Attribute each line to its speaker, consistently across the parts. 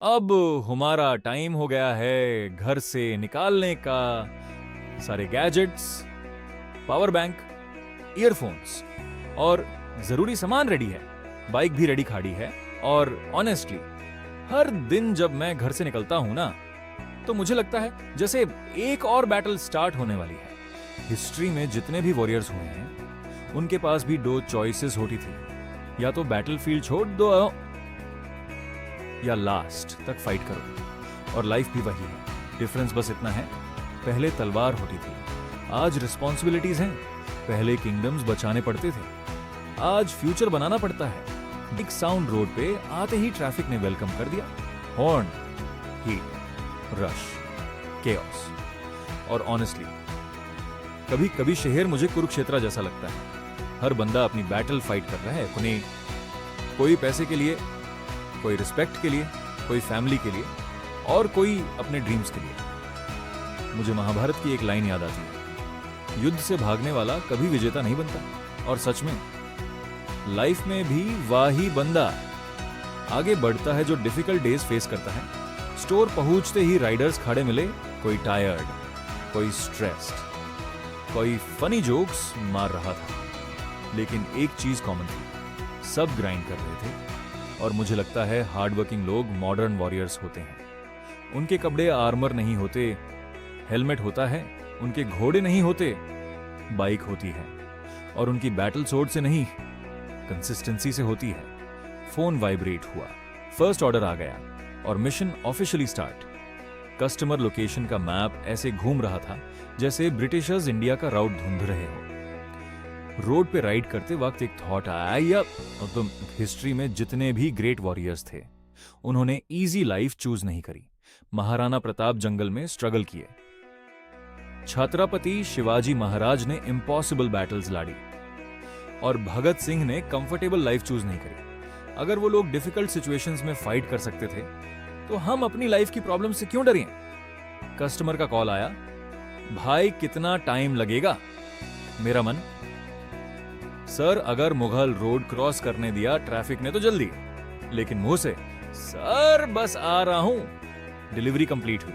Speaker 1: अब हमारा टाइम हो गया है घर से निकालने का। सारे गैजेट्स, पावर बैंक, ईयरफोन्स और जरूरी सामान रेडी है। बाइक भी रेडी खड़ी है। और ऑनेस्टली हर दिन जब मैं घर से निकलता हूं ना, तो मुझे लगता है जैसे एक और बैटल स्टार्ट होने वाली है। हिस्ट्री में जितने भी वॉरियर्स हुए हैं, उनके पास भी दो चॉइसेस होती थी। या तो बैटलफील्ड छोड़ दो या लास्ट तक फाइट करो। और लाइफ भी वही है। डिफरेंस बस इतना है, पहले तलवार होती थी, आज रिस्पॉन्सिबिलिटीज हैं। पहले किंगडम्स बचाने पड़ते थे, आज फ्यूचर बनाना पड़ता है। बिग साउंड रोड पे आते ही ट्रैफिक ने वेलकम कर दिया। Horn, heat, rush, chaos. और ऑनेस्टली कभी कभी शहर मुझे कुरुक्षेत्र जैसा लगता है। हर बंदा अपनी बैटल फाइट कर रहा है। कोई पैसे के लिए, कोई रिस्पेक्ट के लिए, कोई फैमिली के लिए और कोई अपने ड्रीम्स के लिए। मुझे महाभारत की एक लाइन याद आती है, युद्ध से भागने वाला कभी विजेता नहीं बनता। और सच में लाइफ में भी वही बंदा आगे बढ़ता है जो डिफिकल्ट डेज फेस करता है। स्टोर पहुंचते ही राइडर्स खड़े मिले, कोई टायर्ड, कोई स्ट्रेस्ड, कोई फनी जोक्स मार रहा था, लेकिन एक चीज कॉमन थी, सब ग्राइंड कर रहे थे। और मुझे लगता है हार्ड वर्किंग लोग मॉडर्न वॉरियर्स होते हैं। उनके कपड़े आर्मर नहीं होते, हेलमेट होता है। उनके घोड़े नहीं होते, बाइक होती है। और उनकी बैटल सोर्ड से नहीं, कंसिस्टेंसी से होती है। फोन वाइब्रेट हुआ, फर्स्ट ऑर्डर आ गया और mission officially start. Customer location का मैप ऐसे घूम रहा था जैसे ब्रिटिशर्स इंडिया का राउट ढूंढ रहे हो। रोड पे राइड करते वक्त एक थॉट आया, या तो हिस्ट्री में जितने भी ग्रेट वॉरियर्स थे, उन्होंने इजी लाइफ चूज नहीं करी। महाराणा प्रताप जंगल में स्ट्रगल किए, छत्रपति शिवाजी महाराज ने इम्पॉसिबल बैटल्स लड़ी और भगत सिंह ने कंफर्टेबल लाइफ चूज नहीं करी। अगर वो लोग डिफिकल्ट सिचुएशंस में फाइट कर सकते थे, तो हम अपनी लाइफ की प्रॉब्लम से क्यों डरें? कस्टमर का कॉल आया, भाई कितना टाइम लगेगा? मेरा मन, सर अगर मुगल रोड क्रॉस करने दिया ट्रैफिक ने तो जल्दी, लेकिन मुंह से सर बस आ रहा हूं। डिलीवरी कंप्लीट हुई,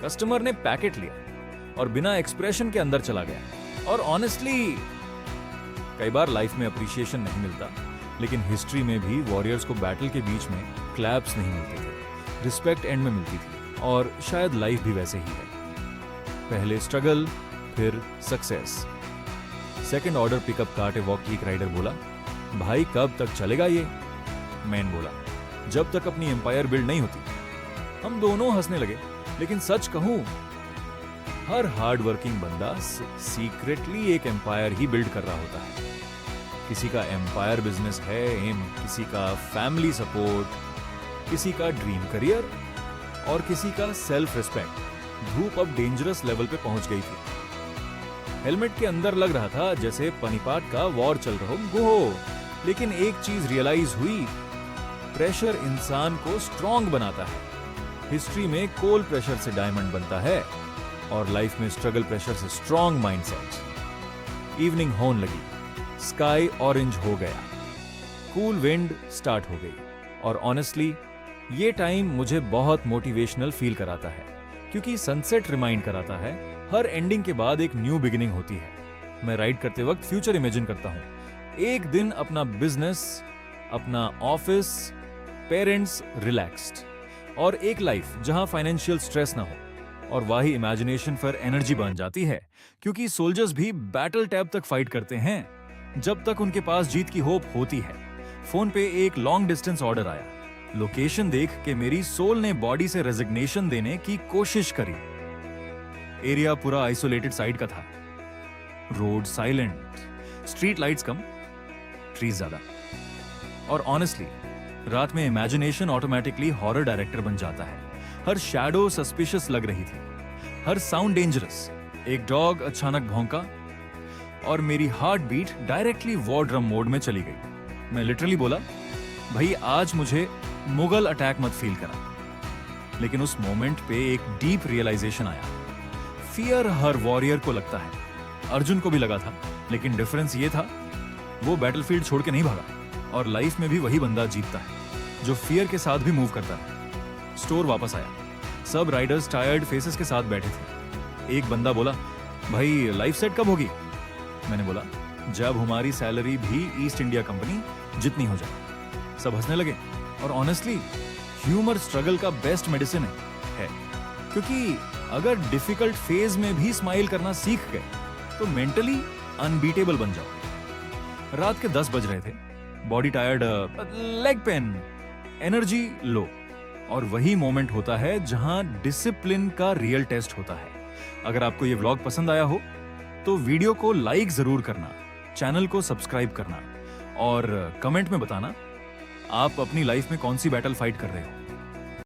Speaker 1: कस्टमर ने पैकेट लिया और बिना एक्सप्रेशन के अंदर चला गया। और ऑनेस्टली कई बार लाइफ में अप्रिशिएशन नहीं मिलता, लेकिन हिस्ट्री में भी वॉरियर्स को बैटल के बीच में क्लैप्स नहीं मिलते थे, रिस्पेक्ट एंड में मिलती थी। और शायद लाइफ भी वैसे ही है, पहले स्ट्रगल फिर success. Second order pickup cart walk की एक राइडर बोला, भाई कब तक चलेगा ये? मैन बोला, जब तक अपनी एम्पायर बिल्ड नहीं होती। हम दोनों हंसने लगे, लेकिन सच कहूं, हर हार्ड वर्किंग बंदा सीक्रेटली एक एम्पायर ही बिल्ड कर रहा होता है। किसी का एम्पायर बिजनेस है एम, किसी का फैमिली सपोर्ट, किसी का ड्रीम करियर और किसी का सेल्फ रिस्पेक्ट। धूप अब डेंजरस लेवल पे पहुंच गई थी। हेलमेट के अंदर लग रहा था जैसे पनीपाट का वॉर चल रहा हो। लेकिन एक चीज रियलाइज हुई, प्रेशर इंसान को स्ट्रांग बनाता है। हिस्ट्री में कोल प्रेशर से डायमंड बनता है और लाइफ में स्ट्रगल प्रेशर से स्ट्रांग माइंडसेट। इवनिंग होने लगी, स्काई ऑरेंज हो गया, कूल विंड स्टार्ट हो गई। और ऑनेस्टली ये टाइम मुझे बहुत मोटिवेशनल फील कराता है, क्योंकि सनसेट रिमाइंड कराता है हर एंडिंग के बाद एक न्यू बिगिनिंग होती है। मैं राइड करते वक्त फ्यूचर इमेजिन करता हूं, एक दिन अपना बिजनेस, अपना ऑफिस, पेरेंट्स रिलैक्स्ड और एक लाइफ जहां फाइनेंशियल स्ट्रेस ना हो। और वही इमेजिनेशन फिर एनर्जी बन जाती है, क्योंकि सोल्जर्स भी बैटल टैब तक फाइट करते हैं जब तक उनके पास जीत की होप होती है। फोन पे एक लॉन्ग डिस्टेंस ऑर्डर आया। लोकेशन देख के मेरी सोल ने बॉडी से रेजिग्नेशन देने की कोशिश करी। एरिया पूरा आइसोलेटेड साइड का था, रोड साइलेंट, स्ट्रीट लाइट्स कम, ट्रीज ज्यादा। और ऑनेस्टली रात में इमेजिनेशन ऑटोमेटिकली हॉरर डायरेक्टर बन जाता है। हर शैडो सस्पिशियस लग रही थी, हर साउंड डेंजरस। एक डॉग अचानक भौंका और मेरी heart beat directly war drum mode में चली गई। मैं लिटरली बोला, भाई आज मुझे मुगल अटैक मत फील करा। लेकिन उस मोमेंट पे एक डीप रियलाइजेशन आया, फियर हर वॉरियर को लगता है, अर्जुन को भी लगा था। लेकिन डिफरेंस ये था, वो बैटलफील्ड छोड़ के नहीं भागा। और लाइफ में भी वही बंदा जीतता है जो फियर के साथ भी मूव करता रहा। स्टोर वापस आया, सब राइडर्स टायर्ड फेसेस के साथ बैठे थे। एक बंदा बोला, भाई लाइफ सेट कब होगी? मैंने बोला, जब हमारी सैलरी भी ईस्ट इंडिया कंपनी जितनी हो जाए। सब हंसने लगे। और ऑनेस्टली ह्यूमर स्ट्रगल का बेस्ट मेडिसिन है, क्योंकि अगर डिफिकल्ट फेज में भी स्माइल करना सीख गए तो मेंटली अनबीटेबल बन जाओ। रात के 10 बज रहे थे, body tired, leg pain, energy low. और वही मोमेंट होता है जहां डिसिप्लिन का रियल टेस्ट होता है। अगर आपको ये व्लॉग पसंद आया हो तो वीडियो को लाइक जरूर करना, चैनल को सब्सक्राइब करना और कमेंट में बताना आप अपनी लाइफ में कौन सी बैटल फाइट कर रहे हो।